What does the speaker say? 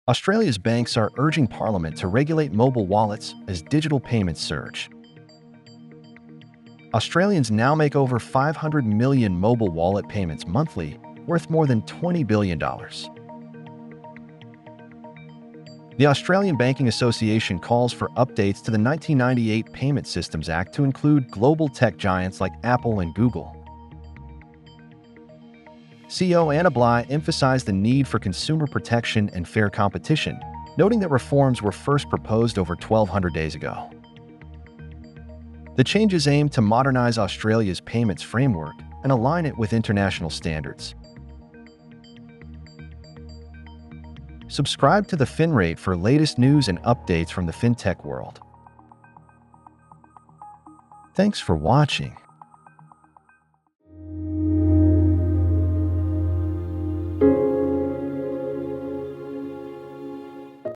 Australia's banks are urging Parliament to regulate mobile wallets as digital payments surge. Australians now make over 500 million mobile wallet payments monthly, worth more than $20 billion. The Australian Banking Association calls for updates to the 1998 Payment Systems Act to include global tech giants like Apple and Google. CEO Anna Bligh emphasized the need for consumer protection and fair competition, noting that reforms were first proposed over 1,200 days ago. The changes aim to modernize Australia's payments framework and align it with international standards. Subscribe to the TheFinRate for latest news and updates from the fintech world. Thanks for watching.